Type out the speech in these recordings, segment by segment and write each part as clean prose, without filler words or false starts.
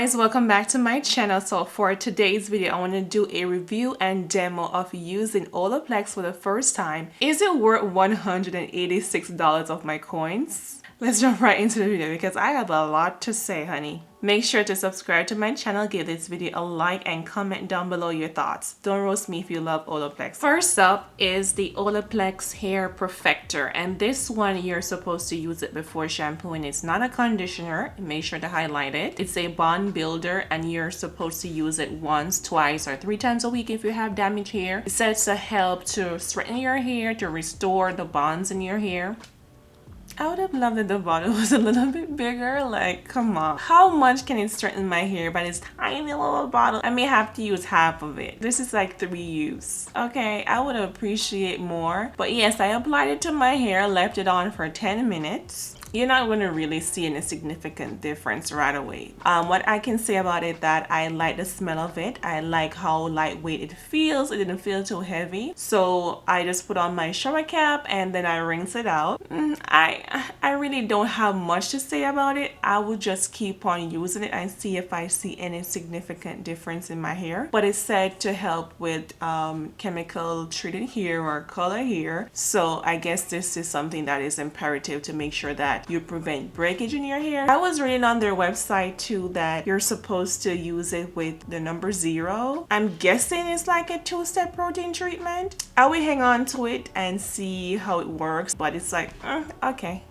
guys, welcome back to my channel. So for today's video I want to do a review and demo of using Olapex for the first time. Is it worth $186 of my coins? Let's jump right into the video because I have a lot to say, honey. Make sure to subscribe to my channel, give this video a like, and comment down below your thoughts. Don't roast me if you love Olapex. First up is the Olapex Hair Perfector, and this one you're supposed to use it before shampooing. It's not a conditioner. Make sure to highlight it. It's a bond builder, and you're supposed to use it once, twice, or 3 times a week if you have damaged hair. It says to help to straighten your hair, to restore the bonds in your hair. I would have loved if the bottle was a little bit bigger. Like, come on. How much can it straighten my hair by this tiny little bottle? I may have to use half of it. This is like 3 use. Okay, I would appreciate more. But yes, I applied it to my hair, left it on for 10 minutes. You're not going to really see any significant difference right away. What I can say about it that I like the smell of it. I like how lightweight it feels. It didn't feel too heavy. So I just put on my shower cap and then I rinse it out. I really don't have much to say about it. I will just keep on using it and see if I see any significant difference in my hair. But it's said to help with chemical treated hair or color hair. So I guess this is something that is imperative to make sure that you prevent breakage in your hair. I was reading on their website too that you're supposed to use it with the number 0. I'm guessing it's like a 2-step protein treatment. I will hang on to it and see how it works, but it's like, okay.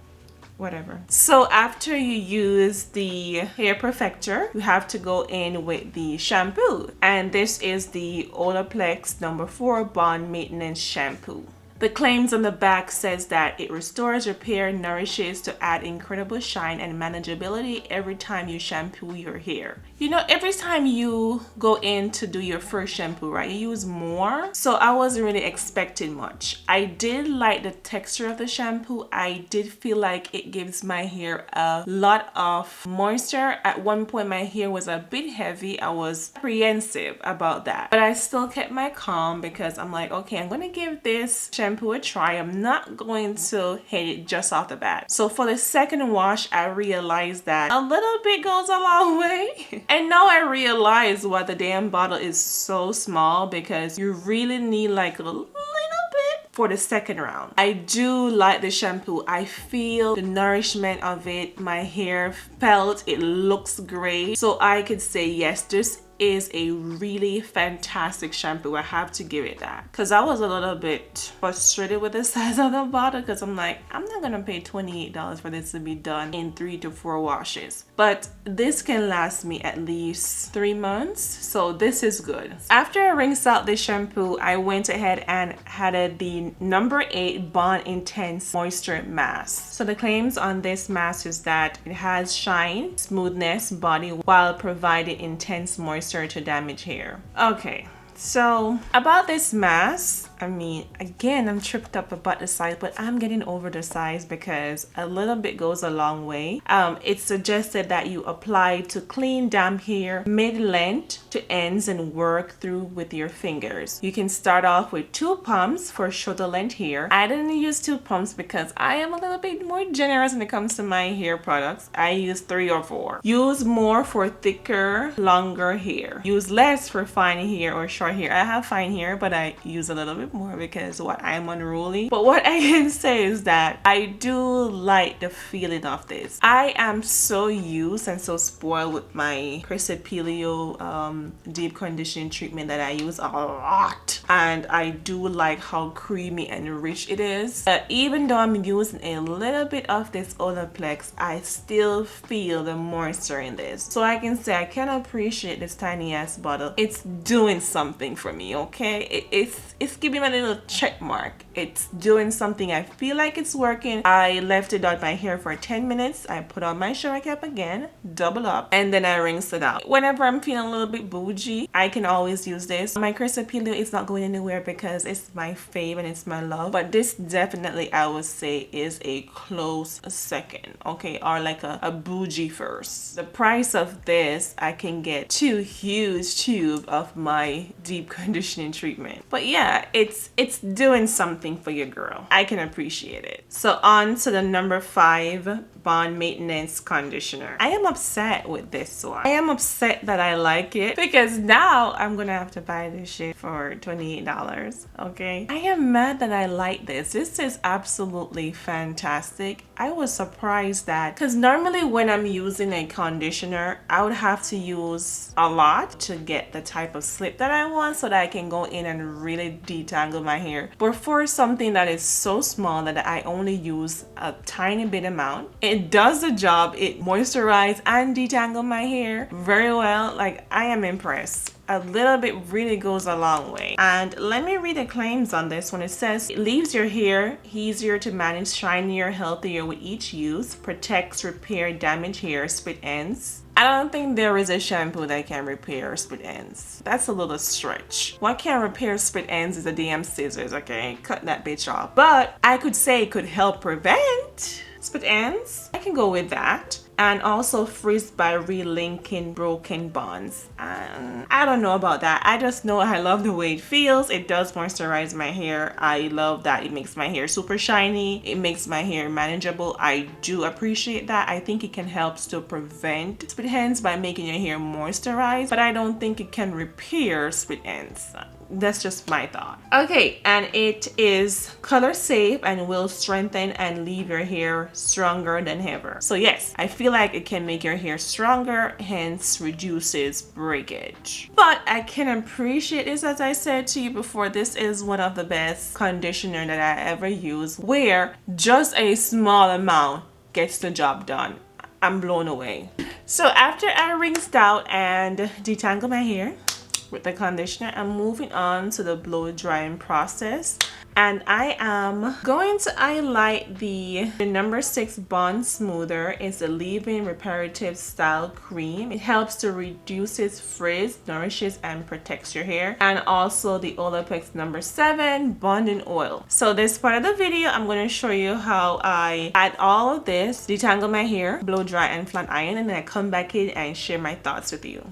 Whatever. So after you use the hair perfector, you have to go in with the shampoo, and this is the Olapex number 4 bond maintenance shampoo. The claims on the back says that it restores, repair, nourishes to add incredible shine and manageability every time you shampoo your hair. You know, every time you go in to do your first shampoo, right, you use more. So I wasn't really expecting much. I did like the texture of the shampoo. I did feel like it gives my hair a lot of moisture. At one point my hair was a bit heavy. I was apprehensive about that, but I still kept my calm because I'm like, okay, I'm gonna give this shampoo a try. I'm not going to hate it just off the bat. So for the second wash, I realized that a little bit goes a long way. And now I realize why the damn bottle is so small, because you really need like a little bit for the second round. I do like the shampoo. I feel the nourishment of it. My hair felt, it looks great. So I could say yes, this is a really fantastic shampoo. I have to give it that, because I was a little bit frustrated with the size of the bottle, because I'm like, I'm not gonna pay $28 for this to be done in 3 to 4 washes. But this can last me at least 3 months, so this is good. After I rinsed out the shampoo, I went ahead and added the number 8 Bond Intense Moisture Mask. So the claims on this mask is that it has shine, smoothness, body, while providing intense moisture to damage hair. Okay, so about this mask, I mean, again, I'm tripped up about the size, but I'm getting over the size because a little bit goes a long way. It's suggested that you apply to clean damp hair mid-length to ends and work through with your fingers. You can start off with 2 pumps for shoulder length hair. I didn't use 2 pumps because I am a little bit more generous when it comes to my hair products. I use 3 or 4. Use more for thicker, longer hair. Use less for fine hair or short hair. I have fine hair, but I use a little bit more because I am unruly. But what I can say is that I do like the feeling of this. I am so used and so spoiled with my Crisipilio deep conditioning treatment that I use a lot, and I do like how creamy and rich it is. Even though I'm using a little bit of this Olapex, I still feel the moisture in this. So I can say I can appreciate this tiny ass bottle. It's doing something for me, okay? It's giving me a little check mark. It's doing something. I feel like it's working. I left it on my hair for 10 minutes. I put on my shower cap again, double up, and then I rinse it out. Whenever I'm feeling a little bit bougie, I can always use this. My Crisipilio is not going anywhere because it's my fave and it's my love, but this definitely, I would say, is a close second, okay, or like a bougie first. The price of this, I can get 2 huge tubes of my deep conditioning treatment. But yeah, it's doing something for your girl. I can appreciate it. So on to the number 5 Bond Maintenance Conditioner. I am upset with this one. I am upset that I like it because now I'm gonna have to buy this shit for $28. Okay, I am mad that I like this. This is absolutely fantastic. I was surprised that, because normally when I'm using a conditioner, I would have to use a lot to get the type of slip that I want so that I can go in and really detangle my hair. But for something that is so small that I only use a tiny bit amount, it does the job. It moisturizes and detangle my hair very well. Like, I am impressed. A little bit really goes a long way. And let me read the claims on this one. It says it leaves your hair easier to manage, shinier, healthier with each use, protects, repair damaged hair, split ends. I don't think there is a shampoo that can repair split ends. That's a little stretch. What can repair split ends is a damn scissors, okay? Cut that bitch off. But I could say it could help prevent split ends. I can go with that. And also freeze by relinking broken bonds. And I don't know about that. I just know I love the way it feels. It does moisturize my hair. I love that it makes my hair super shiny. It makes my hair manageable. I do appreciate that. I think it can help to prevent split ends by making your hair moisturized, but I don't think it can repair split ends. That's just my thought. Okay, and it is color safe and will strengthen and leave your hair stronger than ever. So yes, I feel like it can make your hair stronger, hence reduces breakage. But I can appreciate this, as I said to you before, this is one of the best conditioner that I ever used, where just a small amount gets the job done. I'm blown away. So after I rinsed out and detangled my hair with the conditioner, I'm moving on to the blow drying process, and I am going to highlight the number 6 Bond Smoother. It's a leave-in reparative style cream. It helps to reduce frizz, nourishes and protects your hair. And also the Olapex number 7 Bonding Oil. So this part of the video, I'm going to show you how I add all of this, detangle my hair, blow dry and flat iron, and then I come back in and share my thoughts with you.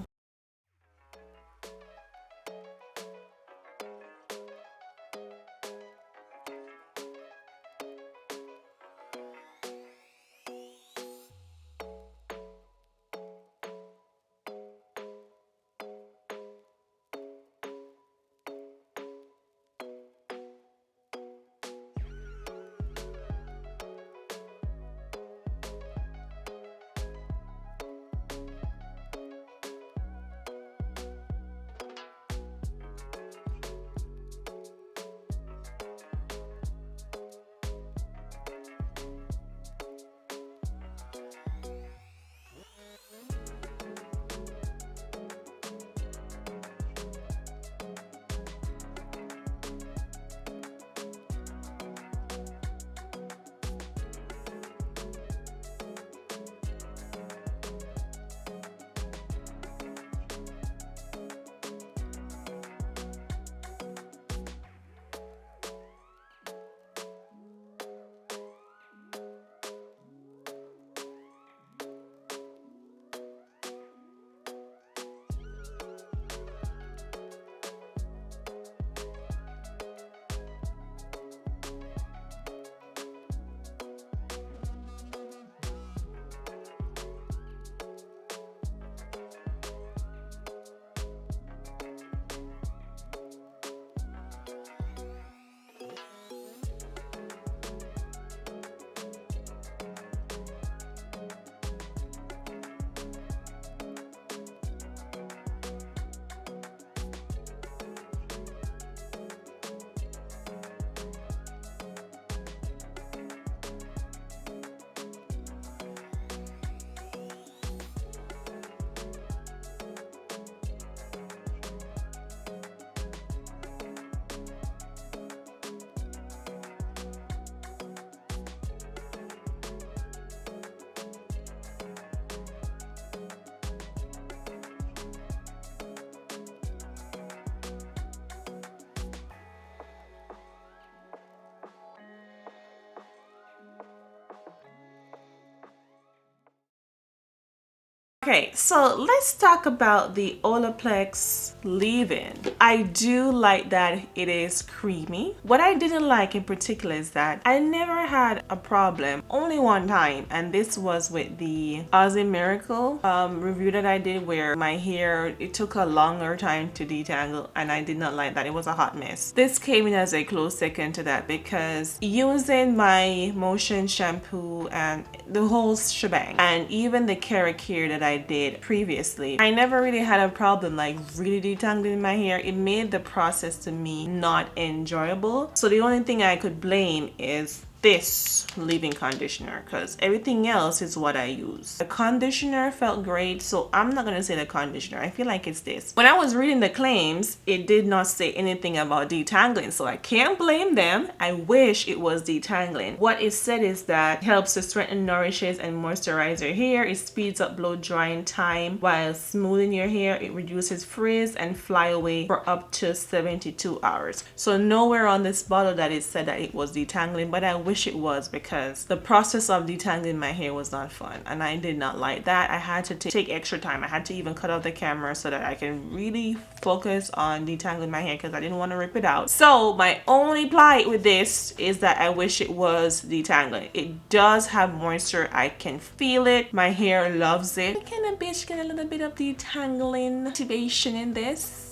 Okay, so let's talk about the Olapex leave-in. I do like that it is creamy. What I didn't like in particular is that I never had a problem, only one time, and this was with the Aussie Miracle review that I did where my hair, it took a longer time to detangle, and I did not like that. It was a hot mess. This came in as a close second to that because using my Motion shampoo and the whole shebang, and even the Care that I did previously, I never really had a problem like really detangling my hair. It made the process to me not enjoyable. So the only thing I could blame is this leave-in conditioner, because everything else is what I use. The conditioner felt great, so I'm not gonna say the conditioner. I feel like it's this. When I was reading the claims, it did not say anything about detangling, so I can't blame them. I wish it was detangling. What it said is that it helps to strengthen, nourishes, and moisturize your hair. It speeds up blow drying time while smoothing your hair. It reduces frizz and flyaway for up to 72 hours. So nowhere on this bottle that it said that it was detangling, but I wish it was, because the process of detangling my hair was not fun and I did not like that. I had to take extra time. I had to even cut off the camera so that I can really focus on detangling my hair because I didn't want to rip it out. So my only plight with this is that I wish it was detangling. It does have moisture. I can feel it. My hair loves it. Can a bitch get a little bit of detangling motivation in this?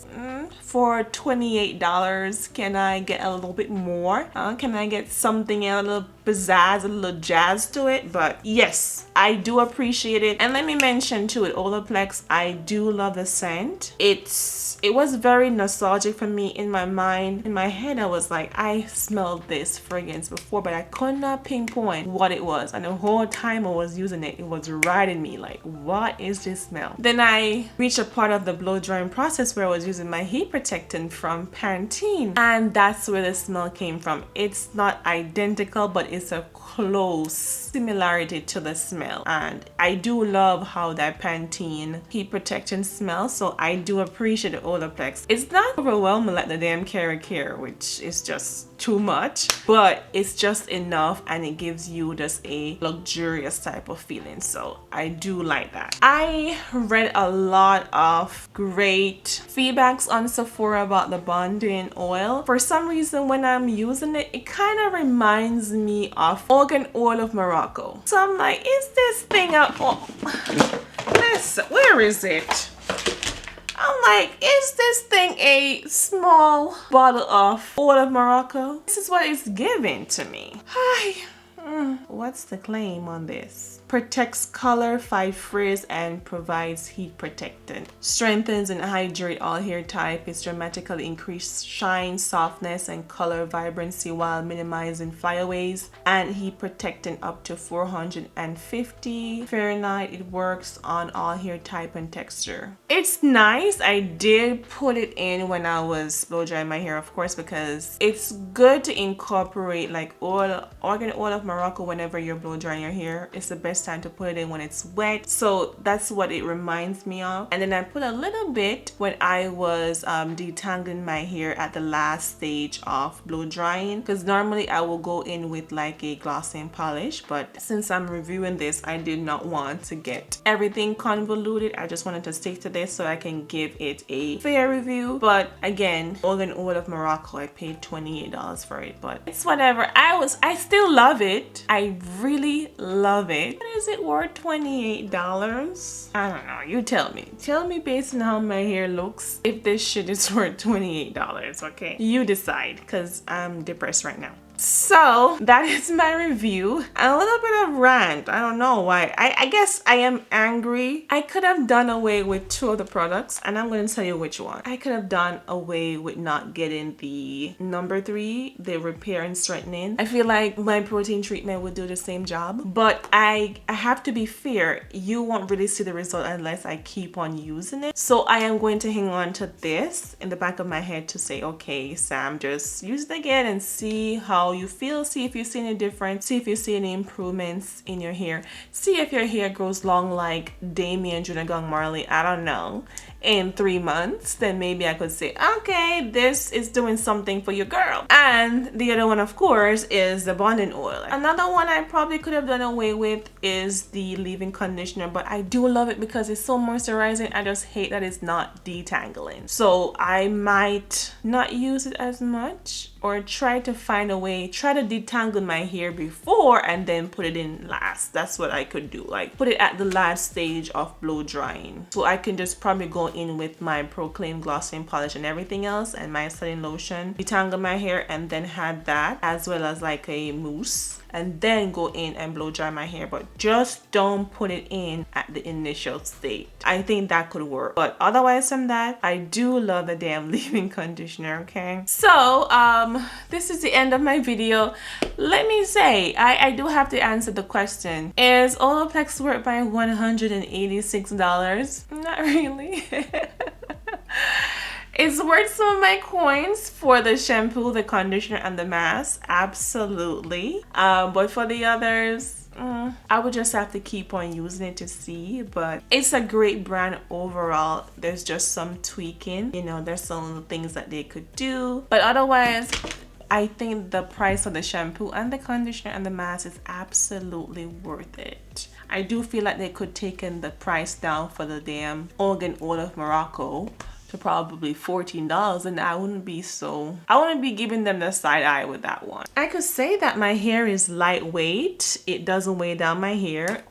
For $28, can I get a little bit more? Can I get something else, a little pizzazz, a little jazz to it? But yes, I do appreciate it. And let me mention too, with Olapex, I do love the scent. It was very nostalgic for me. In my mind, in my head, I was like, I smelled this fragrance before, but I could not pinpoint what it was. And the whole time I was using it, it was riding me like, what is this smell? Then I reached a part of the blow drying process where I was using my heat protectant from Pantene, and that's where the smell came from. It's not identical, but it's a close similarity to the smell, and I do love how that Pantene heat protectant smells, so I do appreciate the Olapex. It's not overwhelming like the damn Care, which is just too much, but it's just enough and it gives you just a luxurious type of feeling, so I do like that. I read a lot of great feedbacks on Sephora about the bonding oil. For some reason, when I'm using it, it kind of reminds me of organ oil of Morocco. So I'm like, is this thing a listen, where is it? I'm like, is this thing a small bottle of oil of Morocco? This is what it's giving to me. Hi. What's the claim on this? Protects color, fight frizz, and provides heat protectant. Strengthens and hydrate all hair types. Dramatically increase shine, softness, and color vibrancy while minimizing flyaways. And heat protectant up to 450 Fahrenheit. It works on all hair type and texture. It's nice. I did put it in when I was blow drying my hair, of course, because it's good to incorporate like organ oil of Morocco whenever you're blow drying your hair. It's the best time to put it in when it's wet, so that's what it reminds me of. And then I put a little bit when I was detangling my hair at the last stage of blow drying, because normally I will go in with like a glossing polish, but since I'm reviewing this, I did not want to get everything convoluted. I just wanted to stick to this so I can give it a fair review. But again, organ oil of Morocco, I paid $28 for it, but it's whatever. I still love it. I really love it. Is it worth $28? I don't know. You tell me. Tell me based on how my hair looks if this shit is worth $28, okay? You decide, because I'm depressed right now. So that is my review. A little bit of rant. I don't know why. I guess I am angry. I could have done away with 2 of the products, and I'm going to tell you which one. I could have done away with not getting the number 3, the repair and strengthening. I feel like my protein treatment would do the same job, but I have to be fair. You won't really see the result unless I keep on using it. So I am going to hang on to this in the back of my head to say, okay, Sam, just use it again and see how you feel, see if you see any difference, see if you see any improvements in your hair, see if your hair grows long like Damien Junior Marley. I don't know. in 3 months, then maybe I could say, okay, this is doing something for your girl. And the other one, of course, is the bonding oil. Another one I probably could have done away with is the leave-in conditioner, but I do love it because it's so moisturizing. I just hate that it's not detangling. So I might not use it as much, or try to find a way, try to detangle my hair before and then put it in last. That's what I could do, like put it at the last stage of blow drying. So I can just probably go in with my Proclaim glossing polish and everything else and my setting lotion, detangle my hair, and then had that as well as like a mousse, and then go in and blow dry my hair. But just don't put it in at the initial state. I think that could work, but otherwise from that, I do love the damn leave-in conditioner. Okay, so this is the end of my video. Let me say, I do have to answer the question, is Olapex worth my $186? Not really. It's worth some of my coins for the shampoo, the conditioner, and the mask. Absolutely. But for the others, I would just have to keep on using it to see. But it's a great brand overall. There's just some tweaking. You know, there's some things that they could do. But otherwise, I think the price of the shampoo and the conditioner and the mask is absolutely worth it. I do feel like they could take in the price down for the damn organ oil of Morocco to probably $14, and I wouldn't be giving them the side eye with that one. I could say that my hair is lightweight. It doesn't weigh down my hair.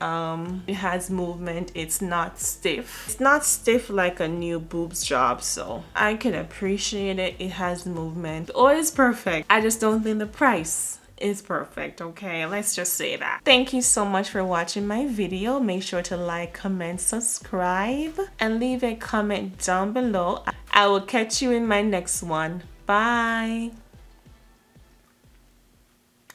It has movement. It's not stiff. It's not stiff like a new boobs job, so I can appreciate it. It has movement. The oil is perfect. I just don't think the price is perfect. Okay, let's just say that. Thank you so much for watching my video. Make sure to like, comment, subscribe, and leave a comment down below. I will catch you in my next one. Bye.